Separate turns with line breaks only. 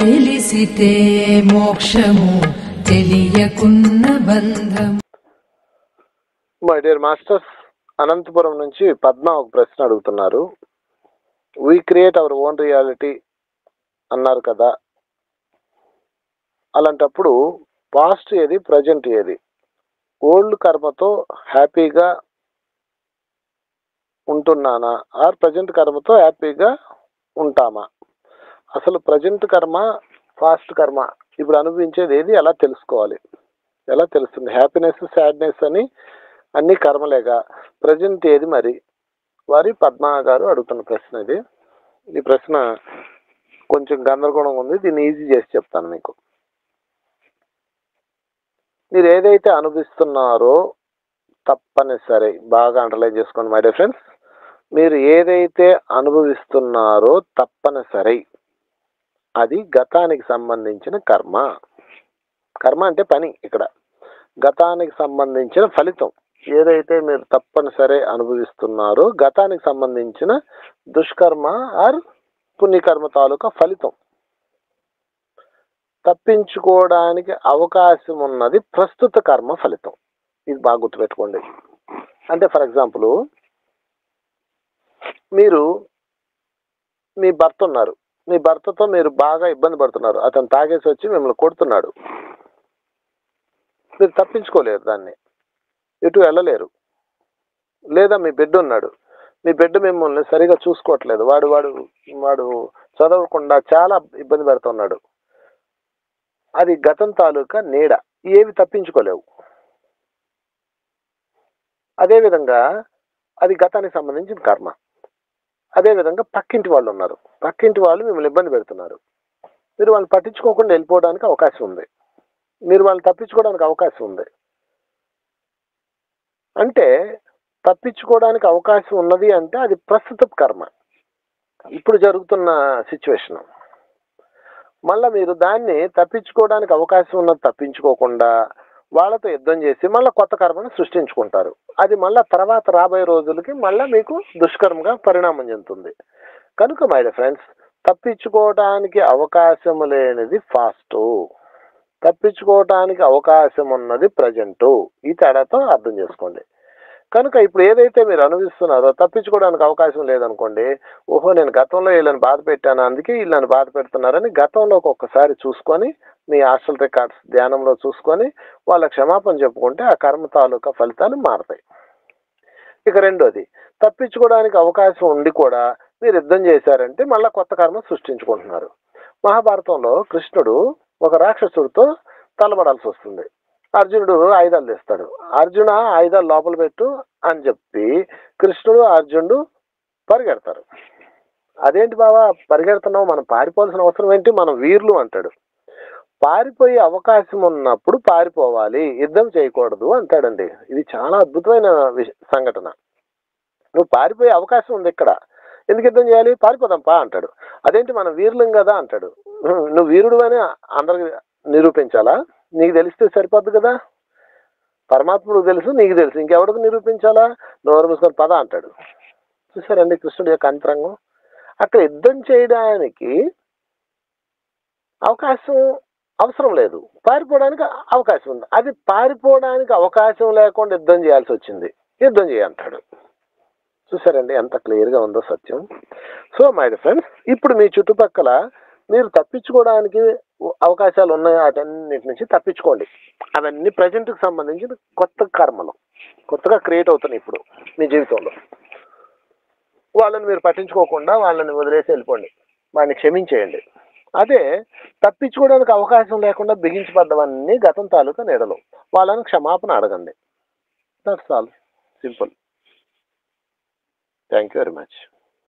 తెలిసితే మోక్షము తెలియకున్న బంధం.
My dear masters, Anantapuram నుంచి పద్మ ఒక ప్రశ్న అడుగుతున్నారు. We create our own reality అన్నారు కదా, అలాంటప్పుడు పాస్ట్ ఏది, ప్రజెంట్ ఏది? ఓల్డ్ కర్మతో హ్యాపీగా ఉంటున్నానా, ఆర్ ప్రజెంట్ కర్మతో హ్యాపీగా ఉంటామా? అసలు ప్రజెంట్ కర్మ, పాస్ట్ కర్మ ఇప్పుడు అనుభవించేది ఏది, ఎలా తెలుసుకోవాలి? ఎలా తెలుస్తుంది? హ్యాపీనెస్, సాడ్నెస్ అని అన్ని కర్మలేగా, ప్రజెంట్ ఏది మరి? వారి పద్మ గారు అడుగుతున్న ప్రశ్న ఇది. ఈ ప్రశ్న కొంచెం గందరగోళంగా ఉంది, దీన్ని ఈజీ చేసి చెప్తాను మీకు. మీరు ఏదైతే అనుభవిస్తున్నారో తప్పనిసరి, బాగా అండర్లైన్ చేసుకోండి మై డియర్ ఫ్రెండ్స్. మీరు ఏదైతే అనుభవిస్తున్నారో తప్పనిసరి అది గతానికి సంబంధించిన కర్మ. కర్మ అంటే పని. ఇక్కడ గతానికి సంబంధించిన ఫలితం. ఏదైతే మీరు తప్పనిసరి అనుభవిస్తున్నారో గతానికి సంబంధించిన దుష్కర్మ ఆర్ పుణ్యకర్మ తాలూకా ఫలితం. తప్పించుకోవడానికి అవకాశం ఉన్నది ప్రస్తుత కర్మ ఫలితం. ఇది బాగా గుర్తుపెట్టుకోండి. అంటే ఫర్ ఎగ్జాంపుల్, మీరు మీ భర్త ఉన్నారు, మీ భర్తతో మీరు బాగా ఇబ్బంది పడుతున్నారు. అతను తాగేసి వచ్చి మిమ్మల్ని కొడుతున్నాడు. మీరు తప్పించుకోలేరు, దాన్ని ఎటు వెళ్ళలేరు. లేదా మీ బిడ్డ ఉన్నాడు, మీ బిడ్డ మిమ్మల్ని సరిగా చూసుకోవట్లేదు, వాడు వాడు వాడు చదవకుండా చాలా ఇబ్బంది పెడుతున్నాడు. అది గతం తాలూకా నీడ, ఏవి తప్పించుకోలేవు. అదేవిధంగా అది గతానికి సంబంధించిన కర్మ. అదేవిధంగా పక్కింటి వాళ్ళు ఉన్నారు, పక్కింటి వాళ్ళు మిమ్మల్ని ఇబ్బంది పెడుతున్నారు. మీరు వాళ్ళని పట్టించుకోకుండా వెళ్ళిపోవడానికి అవకాశం ఉంది, మీరు వాళ్ళని తప్పించుకోవడానికి అవకాశం ఉంది. అంటే తప్పించుకోవడానికి అవకాశం ఉన్నది అంటే అది ప్రస్తుత కర్మ, ఇప్పుడు జరుగుతున్న సిచ్యువేషన్. మళ్ళీ మీరు దాన్ని తప్పించుకోవడానికి అవకాశం ఉన్నది తప్పించుకోకుండా వాళ్ళతో యుద్ధం చేసి మళ్ళీ కొత్త కర్మను సృష్టించుకుంటారు. అది మళ్ళీ తర్వాత రాబోయే రోజులకి మళ్ళీ మీకు దుష్కర్మగా పరిణామం చెందుతుంది. కనుక మై డియర్ ఫ్రెండ్స్, తప్పించుకోవడానికి అవకాశం లేనిది ఫాస్ట్, తప్పించుకోవడానికి అవకాశం ఉన్నది ప్రజెంటు. ఈ తేడాతో అర్థం చేసుకోండి. కనుక ఇప్పుడు ఏదైతే మీరు అనుభవిస్తున్నారో తప్పించుకోవడానికి అవకాశం లేదనుకోండి, ఓహో నేను గతంలో వీళ్ళని బాధ పెట్టాను, అందుకే వీళ్ళని బాధ పెడుతున్నారని గతంలోకి ఒక్కసారి చూసుకొని, మీ హాస్టల్ రికార్డ్స్ ధ్యానంలో చూసుకొని వాళ్ళ క్షమాపణ చెప్పుకుంటే ఆ కర్మ తాలూకా ఫలితాలు మారతాయి. ఇక రెండోది, తప్పించుకోవడానికి అవకాశం ఉండి కూడా మీరు యుద్ధం చేశారంటే మళ్ళీ కొత్త కర్మ సృష్టించుకుంటున్నారు. మహాభారతంలో కృష్ణుడు ఒక రాక్షసుడితో తలబడాల్సి వస్తుంది. అర్జునుడు ఆయుధాలు తెస్తాడు. అర్జున ఆయుధాలు లోపల పెట్టు అని చెప్పి కృష్ణుడు అర్జునుడు పరిగెడతారు. అదేంటి బావా పరిగెడుతున్నావు, మనం పారిపోవాల్సిన అవసరం ఏంటి, మనం వీరులు అంటాడు. పారిపోయే అవకాశం ఉన్నప్పుడు పారిపోవాలి, యుద్ధం చేయకూడదు అంటాడండి. ఇది చాలా అద్భుతమైన సంఘటన. నువ్వు పారిపోయే అవకాశం ఉంది ఇక్కడ, ఎందుకు యుద్ధం చేయాలి, పారిపోదాం పా అంటాడు. అదేంటి మనం వీరులం కదా అంటాడు. నువ్వు వీరుడు అని అందరికి నిరూపించాలా? నీకు తెలిస్తే సరిపోద్దు కదా. పరమాత్ముడు తెలుసు, నీకు తెలుసు, ఇంకెవరికి నిరూపించాలా? నోరు మూసుకొని పద అంటాడు. చూసారండి కృష్ణుడి యొక్క అంతరంగం. అక్కడ యుద్ధం చేయడానికి అవకాశం అవసరం లేదు, పారిపోవడానికి అవకాశం ఉంది. అది పారిపోవడానికి అవకాశం లేకుండా యుద్ధం చేయాల్సి వచ్చింది, యుద్ధం చేయంటాడు. చూసారండి ఎంత క్లియర్గా ఉందో సత్యం. సో మై డియర్ ఫ్రెండ్స్, ఇప్పుడు మీ చుట్టుపక్కల మీరు తప్పించుకోవడానికి అవకాశాలు ఉన్నాయి, వాటన్నిటి నుంచి తప్పించుకోండి. అవన్నీ ప్రజెంట్కి సంబంధించిన కొత్త కర్మలు, కొత్తగా క్రియేట్ అవుతున్నాయి ఇప్పుడు మీ జీవితంలో. వాళ్ళని మీరు పట్టించుకోకుండా వాళ్ళని వదిలేసి వెళ్ళిపోండి, వాడిని క్షమించేయండి. అదే తప్పించుకోవడానికి అవకాశం లేకుండా బిగించబడ్డవన్నీ గతం తాలూకా నీడలు, వాళ్ళని క్షమాపణ అడగండి. That's all, simple. Thank you very much.